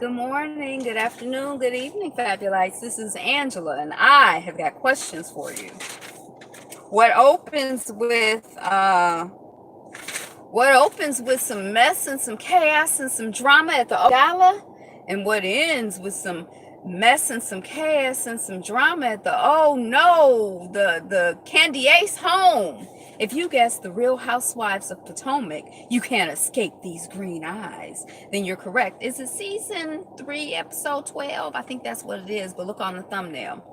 Good morning, good afternoon, good evening, Fabulites. This is Angela, and I have got questions for you. What opens with some mess and some chaos and some drama at the gala, and what ends with some mess and some chaos and some drama at the the Candy Ace home. If you guess the Real Housewives of Potomac, you can't escape these green eyes, then you're correct. Is it season 3, episode 12? I think that's what it is, but look on the thumbnail.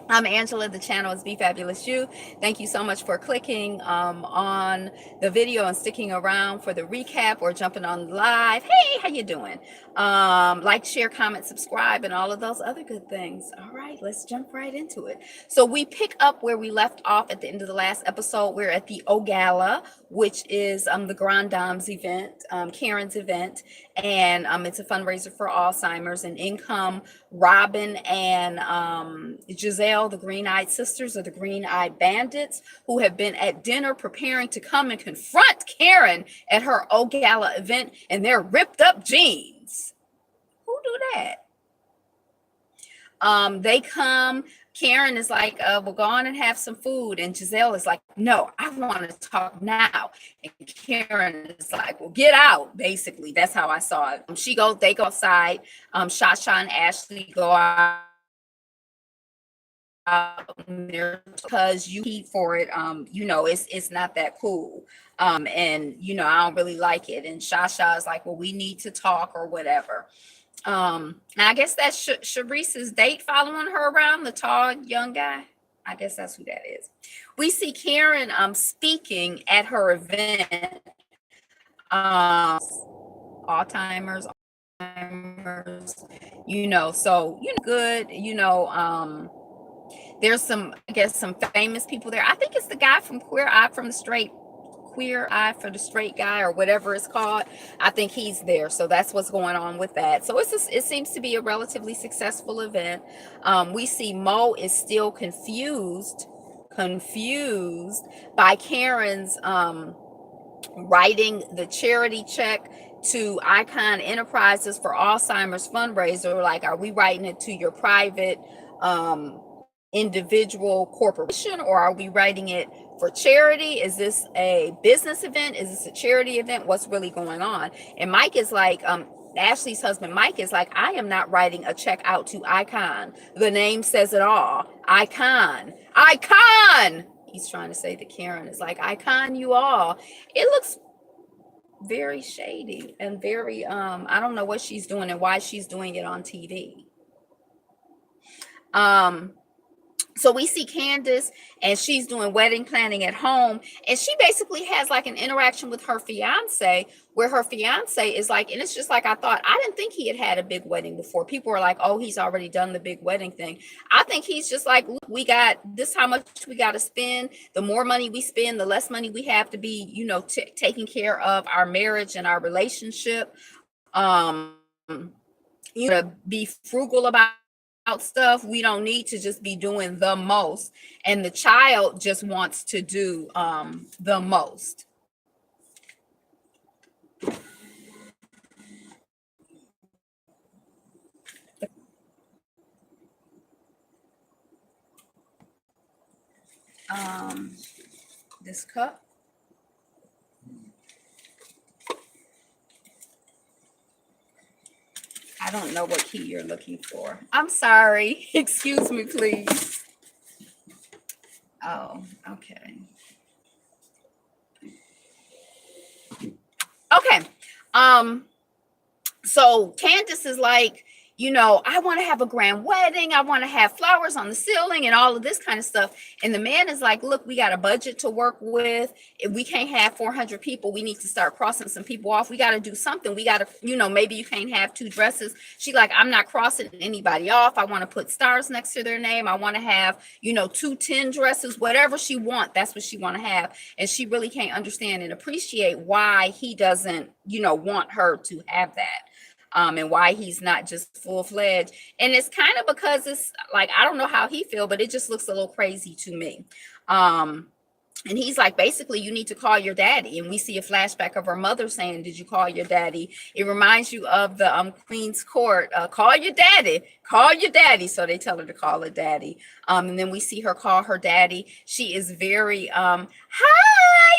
I'm Angela. The channel is Be Fabulous You. Thank you so much for clicking on the video and sticking around for the recap or jumping on live. Hey, how you doing? Like, share, comment, subscribe, and all of those other good things. All right, let's jump right into it. So we pick up where we left off at the end of the last episode. We're at the Gala, which is the Grand Dame's event, Karen's event, and it's a fundraiser for Alzheimer's and income. Robin and Giselle, the green-eyed sisters, or the green-eyed bandits, who have been at dinner preparing to come and confront Karen at her Gala event in their ripped up jeans. Who do that? They come. Karen is like, we'll go on and have some food. And Giselle is like, no, I want to talk now. And Karen is like, well, get out. Basically, that's how I saw it. They go outside. Shasha and Ashley go out there because you eat for it. It's not that cool. And I don't really like it. And Shasha is like, well, we need to talk or whatever. I guess that's Sharice's date following her around, the tall young guy. I guess that's who that is. We see Karen speaking at her event. Alzheimer's, so good, there's some, I guess, some famous people there. I think it's the guy from Queer Eye for the Straight Guy, or whatever it's called. I think he's there. So that's what's going on with that. So it seems to be a relatively successful event. We see Mo is still confused by Karen's writing the charity check to Icon Enterprises for Alzheimer's fundraiser. Like, are we writing it to your private individual corporation, or are we writing it for charity? Is this a business event? Is this a charity event? What's really going on? And Mike is like, Ashley's husband Mike is like, I am not writing a check out to Icon. The name says it all. Icon. He's trying to say that Karen is like, Icon you all. It looks very shady and very I don't know what she's doing and why she's doing it on TV. So we see Candace, and she's doing wedding planning at home, and she basically has like an interaction with her fiance, where her fiance is like, and it's just like, I didn't think he had a big wedding before. People are like, oh, he's already done the big wedding thing. I think he's just like, look, we got this, how much we got to spend. The more money we spend, the less money we have to be, taking care of our marriage and our relationship. Be frugal about stuff. We don't need to just be doing the most, and the child just wants to do the most. This cup, I don't know what key you're looking for. I'm sorry. Excuse me, please. Oh, okay. Okay. So Candace is like, I want to have a grand wedding. I want to have flowers on the ceiling and all of this kind of stuff. And the man is like, look, we got a budget to work with. If we can't have 400 people, we need to start crossing some people off. We got to do something. We got to, maybe you can't have 2 dresses. She's like, I'm not crossing anybody off. I want to put stars next to their name. I want to have, 2 10 dresses, whatever she wants. That's what she want to have. And she really can't understand and appreciate why he doesn't, want her to have that. And why he's not just full-fledged. And it's kind of because it's like, I don't know how he feels, but it just looks a little crazy to me. And he's like, basically, you need to call your daddy. And we see a flashback of her mother saying, did you call your daddy? It reminds you of the Queen's Court. Call your daddy. Call your daddy. So they tell her to call her daddy. And then we see her call her daddy. She is very, hi,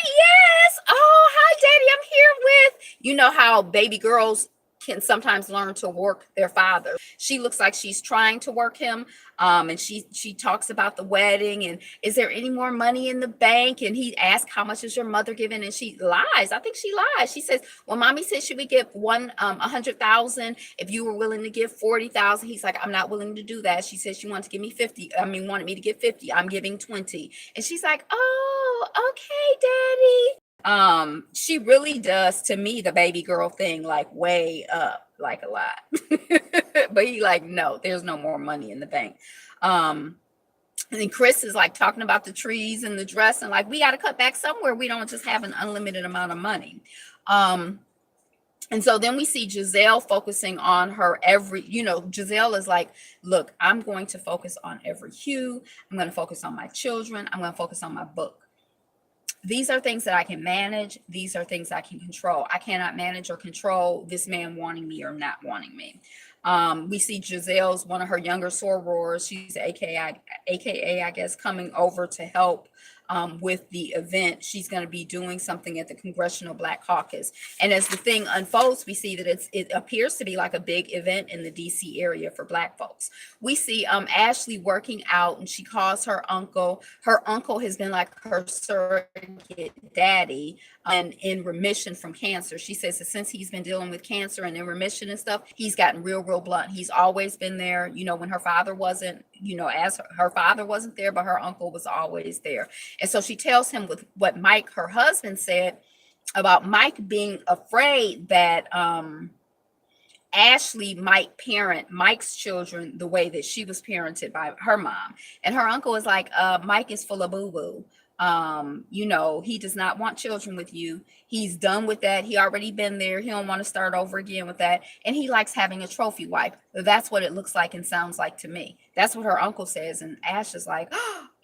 yes. Oh, hi, daddy. I'm here with, you know how baby girls can sometimes learn to work their father. She looks like she's trying to work him. And she talks about the wedding and is there any more money in the bank? And he asks, how much is your mother giving? And she lies. I think she lies. She says, well, mommy said she would give 100,000 if you were willing to give 40,000. He's like, I'm not willing to do that. She said she wanted to give me 50. Wanted me to give 50. I'm giving 20. And she's like, oh, okay, daddy. She really does, to me, the baby girl thing, like way up, like a lot. But he like, no, there's no more money in the bank. And then Chris is like talking about the trees and the dress and like, we got to cut back somewhere. We don't just have an unlimited amount of money. And so then we see Giselle focusing on her Giselle is like, look, I'm going to focus on every hue. I'm going to focus on my children. I'm going to focus on my book. These are things that I can manage. These are things I can control. I cannot manage or control this man wanting me or not wanting me. We see Giselle's one of her younger sorors. She's AKA, I guess, coming over to help with the event. She's going to be doing something at the Congressional Black Caucus. And as the thing unfolds, we see that it appears to be like a big event in the DC area for Black folks. We see Ashley working out, and she calls her uncle. Her uncle has been like her surrogate daddy and in remission from cancer. She says that since he's been dealing with cancer and in remission and stuff, he's gotten real blunt. He's always been there, when her father wasn't, as her father wasn't there, but her uncle was always there. And so she tells him with what Mike, her husband, said about Mike being afraid that Ashley might parent Mike's children the way that she was parented by her mom. And her uncle is like, Mike is full of boo-boo. He does not want children with you. He's done with that. He already been there. He don't want to start over again with that. And he likes having a trophy wife. That's what it looks like and sounds like to me. That's what her uncle says. And Ash is like,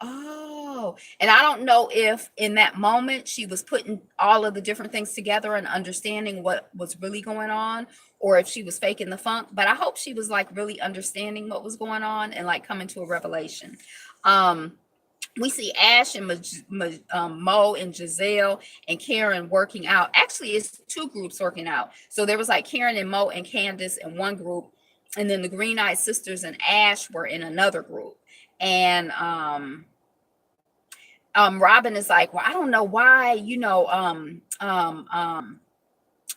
oh. And I don't know if in that moment she was putting all of the different things together and understanding what was really going on, or if she was faking the funk. But I hope she was like really understanding what was going on and like coming to a revelation. We see Ash and Mo and Giselle and Karen working out. Actually, it's two groups working out. So there was like Karen and Mo and Candace in one group, and then the Green Eyed Sisters and Ash were in another group. And Robin is like, well, I don't know why,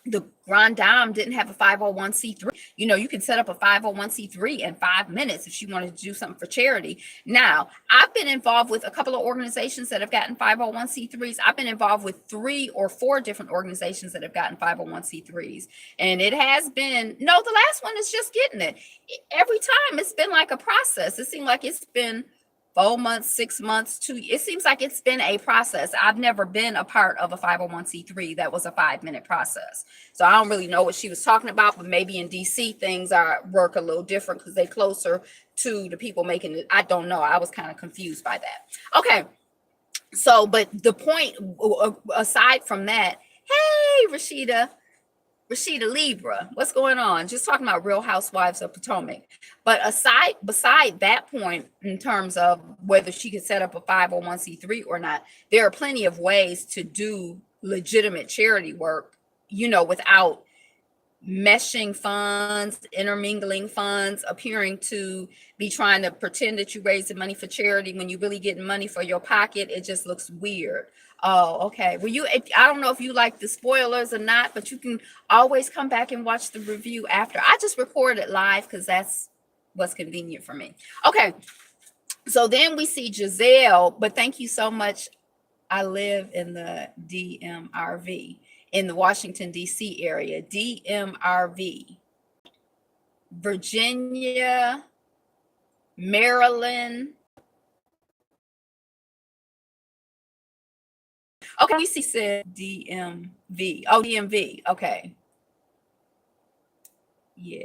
the Grand Dame didn't have a 501c3. You can set up a 501c3 in 5 minutes if she wanted to do something for charity. Now, I've been involved with a couple of organizations that have gotten 501c3s. I've been involved with 3 or 4 different organizations that have gotten 501c3s. And it has been, the last one is just getting it. Every time it's been like a process. It seemed like it's been 4 months, 6 months, 2. It seems like it's been a process. I've never been a part of a 501c3 that was a 5-minute process. So I don't really know what she was talking about, but maybe in DC things work a little different because they're closer to the people making it. I don't know. I was kind of confused by that. Okay. So, but the point, aside from that, hey, Rashida Libra, what's going on? Just talking about Real Housewives of Potomac. But beside that point, in terms of whether she could set up a 501c3 or not, there are plenty of ways to do legitimate charity work, without meshing funds, intermingling funds, appearing to be trying to pretend that you raise the money for charity when you're really getting money for your pocket. It just looks weird. Oh, okay. Well, I don't know if you like the spoilers or not, but you can always come back and watch the review after. I just record it live because that's what's convenient for me. Okay. So then we see Giselle, but thank you so much. I live in the DMRV, in the Washington, D.C. area. DMRV. Virginia, Maryland. Okay, we see said DMV. Oh, DMV. Okay. Yeah.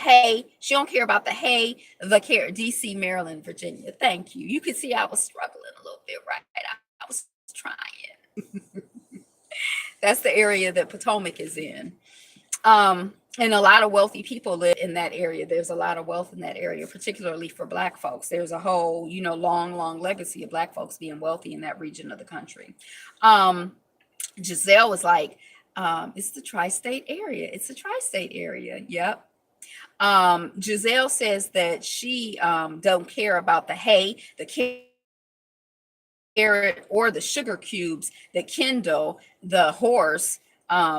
hey, she don't care about the hey, the care, DC, Maryland, Virginia. Thank you. You can see I was struggling a little bit, right? I was trying. That's the area that Potomac is in. And a lot of wealthy people live in that area. There's a lot of wealth in that area, particularly for Black folks. There's a whole, long legacy of Black folks being wealthy in that region of the country. Giselle was like, it's the tri-state area. It's the tri-state area. Yep. Giselle says that she don't care about the hay, the carrot, or the sugar cubes that Kendall, the horse,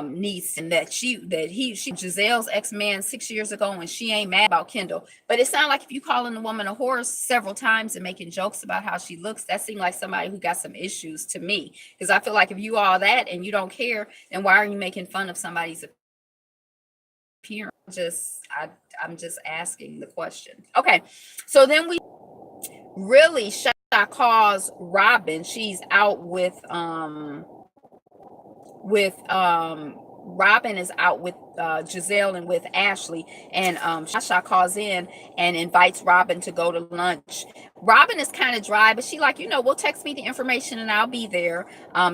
needs, and that she Giselle's ex-man 6 years ago, and she ain't mad about Kendall. But it sounds like if you calling the woman a horse several times and making jokes about how she looks, that seemed like somebody who got some issues to me. Because I feel like if you all that and you don't care, then why are you making fun of somebody's appearance? I'm just asking the question. Okay, so then we really calls Robin. She's out with Robin is out with Giselle and with Ashley, and Shasha calls in and invites Robin to go to lunch. Robin is kind of dry, but she like, well, text me the information and I'll be there.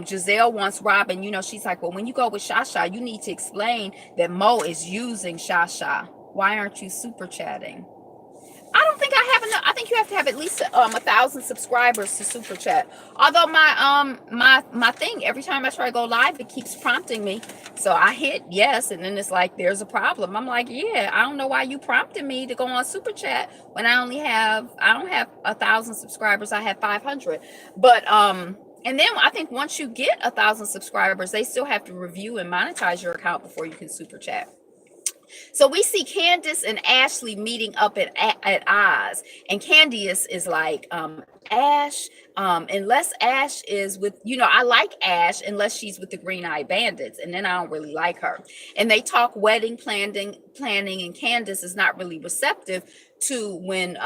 Giselle wants Robin, she's like, well, when you go with Shasha, you need to explain that Mo is using Shasha. Why aren't you super chatting? I don't think I have enough. I think you have to have at least 1,000 subscribers to super chat. Although my thing, every time I try to go live, it keeps prompting me. So I hit yes, and then it's like there's a problem. I'm like, yeah, I don't know why you prompted me to go on super chat when I don't have 1,000 subscribers. I have 500. But and then I think once you get 1,000 subscribers, they still have to review and monetize your account before you can super chat. So we see Candace and Ashley meeting up at Oz, and Candace is like, Ash, unless Ash is with, I like Ash unless she's with the Green Eye Bandits, and then I don't really like her. And they talk wedding planning, and Candace is not really receptive to when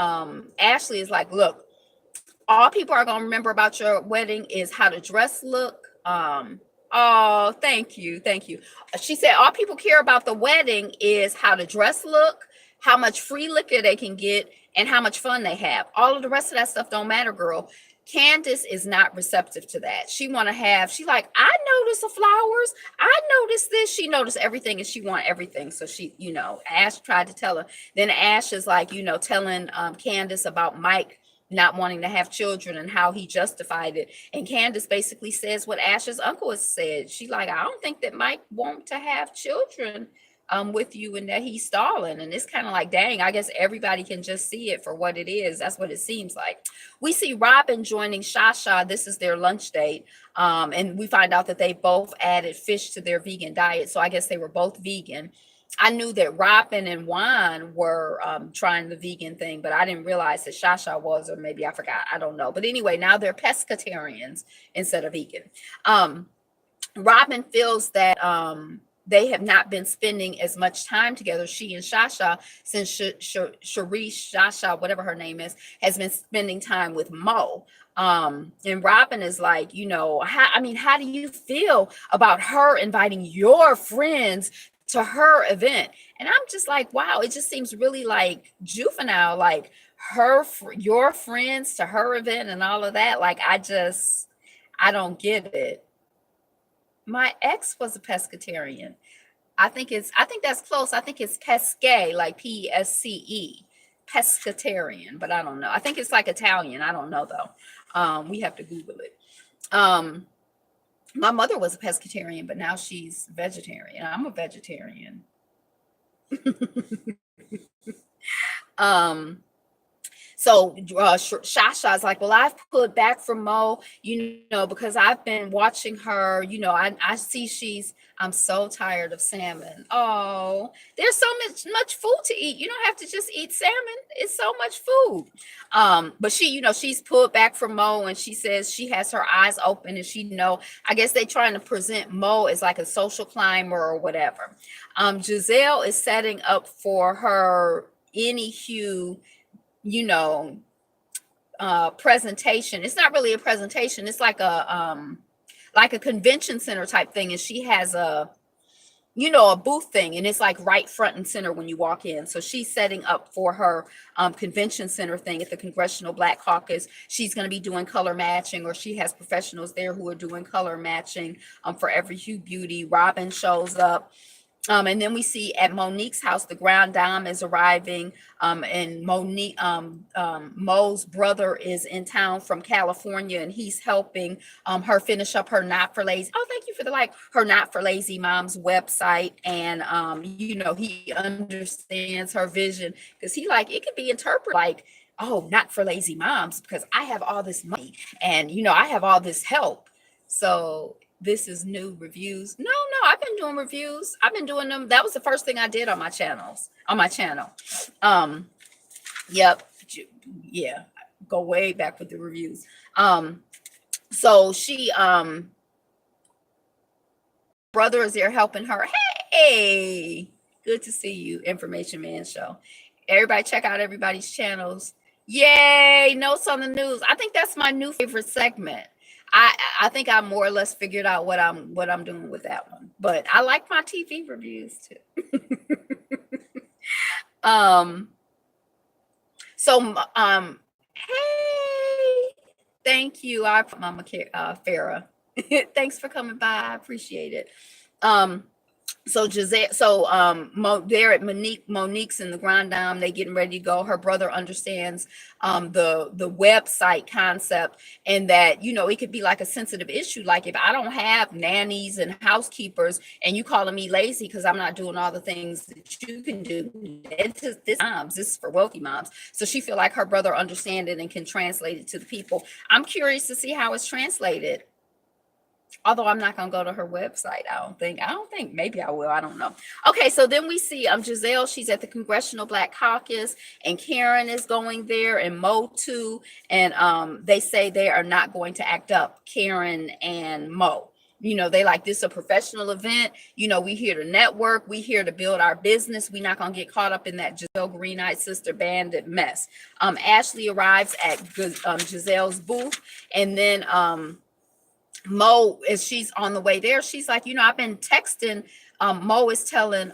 Ashley is like, look, all people are gonna remember about your wedding is how the dress look. Oh, thank you. She said all people care about the wedding is how the dress look, how much free liquor they can get, and how much fun they have. All of the rest of that stuff don't matter, girl. Candace is not receptive to that. She like, I notice the flowers. I noticed this. She noticed everything, and she want everything. So she, Ash tried to tell her. Then Ash is like, telling Candace about Mike not wanting to have children and how he justified it. And Candace basically says what Ash's uncle has said. She like, I don't think that Mike want to have children with you, and that he's stalling. And it's kind of like, dang, I guess everybody can just see it for what it is. That's what it seems like. We see Robin joining Shasha. This is their lunch date. And we find out that they both added fish to their vegan diet. So I guess they were both vegan. I knew that Robin and Juan were trying the vegan thing, but I didn't realize that Shasha was, or maybe I forgot. I don't know. But anyway, now they're pescatarians instead of vegan. Robin feels that they have not been spending as much time together, she and Shasha, since Sharice, Shasha, whatever her name is, has been spending time with Mo. And Robin is like, how do you feel about her inviting your friends to her event? And I'm just like, wow, it just seems really like juvenile, like your friends to her event and all of that. Like, I don't get it. My ex was a pescatarian. I think that's close. I think it's pesce, like PSCE, pescatarian, but I don't know. I think it's like Italian. I don't know though. We have to Google it. My mother was a pescatarian, but now she's vegetarian. I'm a vegetarian. So Shasha's like, well, I've pulled back from Mo, because I've been watching her, I see I'm so tired of salmon. Oh, there's so much food to eat. You don't have to just eat salmon. It's so much food. But she's pulled back from Mo, and she says she has her eyes open, and I guess they're trying to present Mo as like a social climber or whatever. Giselle is setting up for her any hue, presentation. It's not really a presentation. It's like a convention center type thing. And she has a booth thing, and it's like right front and center when you walk in. So she's setting up for her convention center thing at the Congressional Black Caucus. She's going to be doing color matching, or she has professionals there who are doing color matching for Every Hue Beauty. Robin shows up. And then we see at Monique's house, the Grand Dame is arriving, and Mo's brother is in town from California, and he's helping her finish up her Not for Lazy. Oh, thank you for the like, her Not for Lazy Moms website, and he understands her vision, because he like, it could be interpreted like, oh, not for lazy moms, because I have all this money, and I have all this help. So this is new reviews. No, I've been doing reviews. I've been doing them. That was the first thing I did on my channel. Yep. Yeah. Go way back with the reviews. So she, brother is there helping her. Hey, good to see you, Information Man Show. Everybody check out everybody's channels. Yay, notes on the news. I think that's my new favorite segment. I think I more or less figured out what I'm doing with that one. But I like my TV reviews too. Hey, thank you, Mama Farah. Thanks for coming by. I appreciate it. So Giselle, they're at Monique's in the Grand Dame. They getting ready to go. Her brother understands the website concept, and that it could be like a sensitive issue. Like if I don't have nannies and housekeepers, and you calling me lazy because I'm not doing all the things that you can do. This is for wealthy moms. So she feel like her brother understands it and can translate it to the people. I'm curious to see how it's translated. Although I'm not going to go to her website. I don't think, maybe I will. I don't know. Okay. So then we see Giselle, she's at the Congressional Black Caucus, and Karen is going there, and Mo too. And they say they are not going to act up, Karen and Mo. They like, this is a professional event. We here to network. We here to build our business. We're not going to get caught up in that Giselle Green-eyed sister bandit mess. Ashley arrives at Giselle's booth, and then Mo, as she's on the way there, she's like, I've been texting. Mo is telling,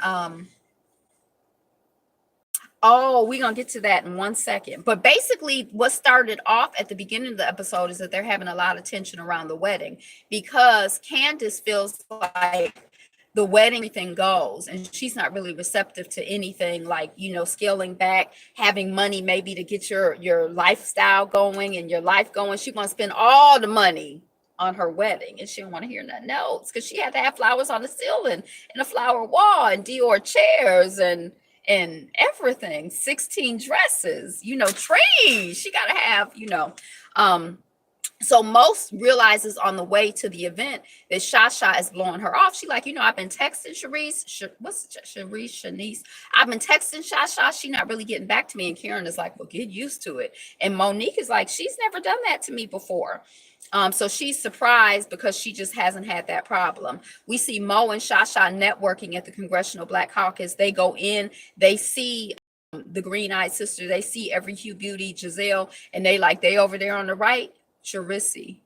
we're going to get to that in 1 second. But basically what started off at the beginning of the episode is that they're having a lot of tension around the wedding, because Candace feels like the wedding, everything goes, and she's not really receptive to anything like, scaling back, having money maybe to get your lifestyle going and your life going. She wants to spend all the money on her wedding, and she don't want to hear nothing else, because she had to have flowers on the ceiling and a flower wall and Dior chairs and everything, 16 dresses, trees. She got to have, so most realizes on the way to the event that Shasha is blowing her off. She like, I've been texting Shanice. I've been texting Shasha. She not really getting back to me. And Karen is like, well, get used to it. And Monique is like, she's never done that to me before. So she's surprised because she just hasn't had that problem. We see Mo and Shasha networking at the Congressional Black Caucus. They go in, they see the Green-eyed sister, they see Every Hue Beauty, Giselle, and they over there on the right, Charisse.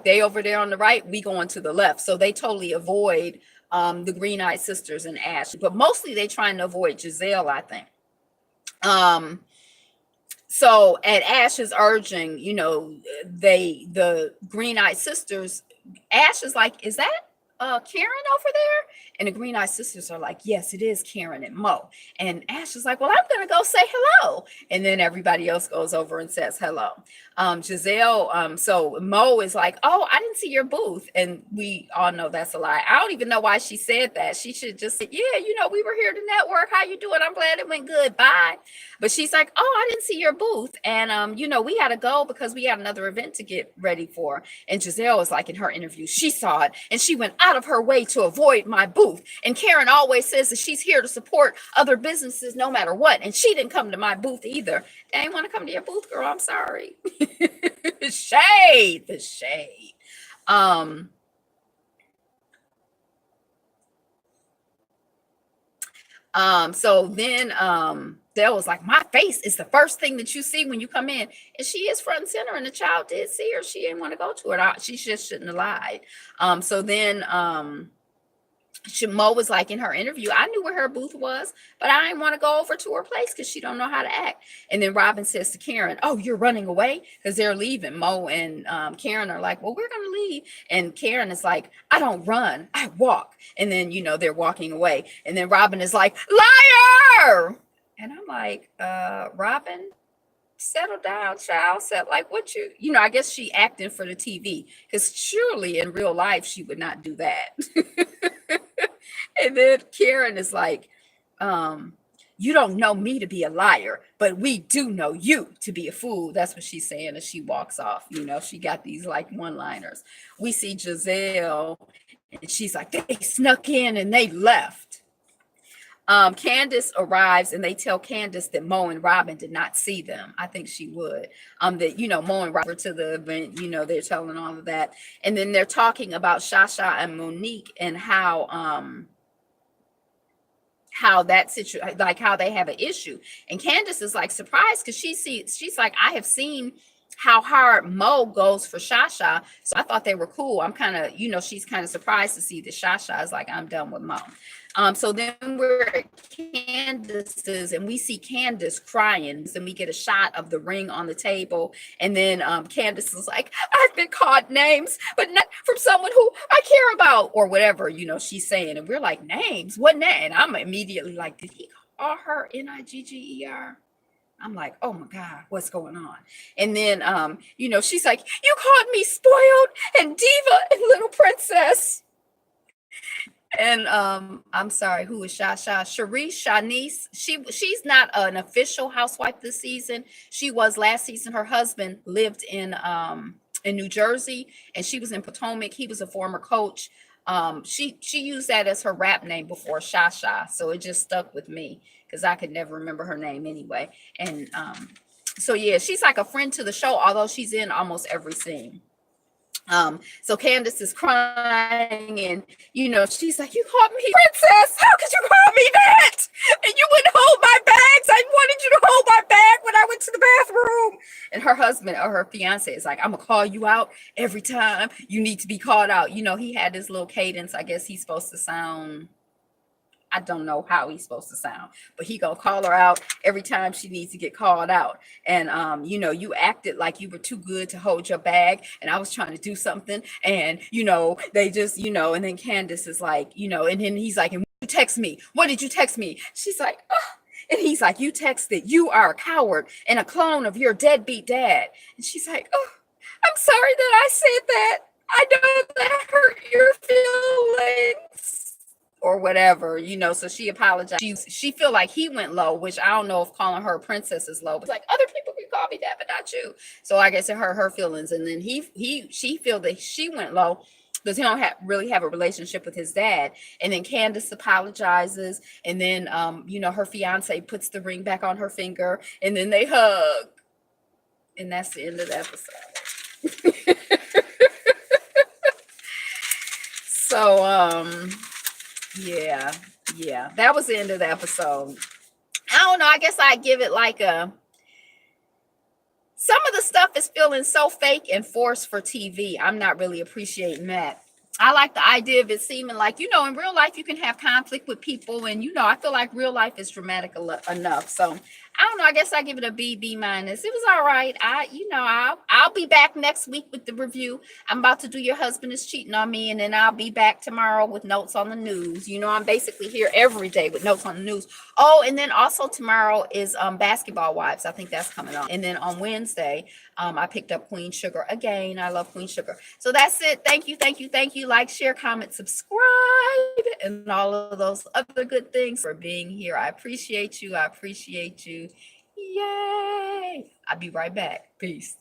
They over there on the right, we going to the left. So they totally avoid the Green-eyed sisters and Ash, but mostly they trying to avoid Giselle, I think. So at Ash's urging, the Green-eyed sisters, Ash is like, is that Karen over there? And the Green-eyed sisters are like, yes, it is Karen and Mo. And Ash is like, well, I'm going to go say hello. And then everybody else goes over and says hello. Giselle, so Mo is like, oh, I didn't see your booth. And we all know that's a lie. I don't even know why she said that. She should just say, yeah, we were here to network. How you doing? I'm glad it went good. Bye. But she's like, oh, I didn't see your booth. And, we had to go because we had another event to get ready for. And Giselle was like, in her interview, she saw it and she went out of her way to avoid my booth. And Karen always says that she's here to support other businesses no matter what. And she didn't come to my booth either. They ain't want to come to your booth, girl. I'm sorry. The shade. So then Dell was like, my face is the first thing that you see when you come in. And she is front and center, and the child did see her. She didn't want to go to it. She just shouldn't have lied. So then Mo was like in her interview, I knew where her booth was, but I didn't want to go over to her place because she don't know how to act. And then Robin says to Karen, oh, you're running away, because they're leaving. Mo and Karen are like, well, we're going to leave. And Karen is like, I don't run, I walk. And then, they're walking away. And then Robin is like, liar. And I'm like, Robin, settle down, child. Said like, what I guess she acting for the TV, because surely in real life she would not do that. And then Karen is like, you don't know me to be a liar, but we do know you to be a fool. That's what she's saying as she walks off. She got these like one-liners. We see Giselle, and she's like, they snuck in and they left. Candace arrives, and they tell Candace that Mo and Robin did not see them. I think she would. That, Mo and Robin to the event, they're telling all of that. And then they're talking about Shasha and Monique and how that situation, like how they have an issue. And Candace is like surprised, because she's like, I have seen how hard Mo goes for Shasha, so I thought they were cool. I'm kind of, she's kind of surprised to see that Shasha is like, I'm done with Mo. So then we're at Candace's, and we see Candace crying, and we get a shot of the ring on the table. And then Candace is like, I've been called names, but not from someone who I care about, or whatever, she's saying. And we're like, names? What name? And I'm immediately like, did he call her Nigger? I'm like, oh my God, what's going on? And then, she's like, you called me spoiled and diva and little princess. And I'm sorry, who is Shasha? Shanice. She's not an official housewife this season. She was last season. Her husband lived in New Jersey, and she was in Potomac. He was a former coach. She used that as her rap name before, Shasha. So it just stuck with me, because I could never remember her name anyway. And so yeah, she's like a friend to the show, although she's in almost every scene. So Candace is crying, and she's like, you called me princess, how could you call me that? And you wouldn't hold my bags. I wanted you to hold my bag when I went to the bathroom. And her husband, or her fiance, is like, I'm gonna call you out every time you need to be called out. He had this little cadence. I guess he's supposed to sound, I don't know how he's supposed to sound, but he gonna call her out every time she needs to get called out. And you acted like you were too good to hold your bag, and I was trying to do something, and they just, and then Candace is like, and then he's like, and you text me, what did you text me? She's like, oh. And he's like, you texted, you are a coward and a clone of your deadbeat dad. And she's like, oh, I'm sorry that I said that. I know that hurt your feelings, or whatever, so she apologized. She feel like he went low, which I don't know if calling her a princess is low, but like, other people can call me that, but not you. So I guess it hurt her feelings. And then she feel that she went low because he don't really have a relationship with his dad. And then Candace apologizes, and then her fiance puts the ring back on her finger, and then they hug, and that's the end of the episode. So yeah, that was the end of the episode. I don't know, I guess I'd give it like some of the stuff is feeling so fake and forced for TV. I'm not really appreciating that. I like the idea of it seeming like, in real life you can have conflict with people, and I feel like real life is dramatic enough. So I don't know, I guess I give it a B minus. It was all right. I'll be back next week with the review. I'm about to do Your Husband Is Cheating on Me, and then I'll be back tomorrow with notes on the news. I'm basically here every day with notes on the news. Oh, and then also tomorrow is Basketball Wives. I think that's coming on. And then on Wednesday, I picked up Queen Sugar again. I love Queen Sugar. So that's it. Thank you. Like, share, comment, subscribe, and all of those other good things for being here. I appreciate you. Yay. I'll be right back. Peace.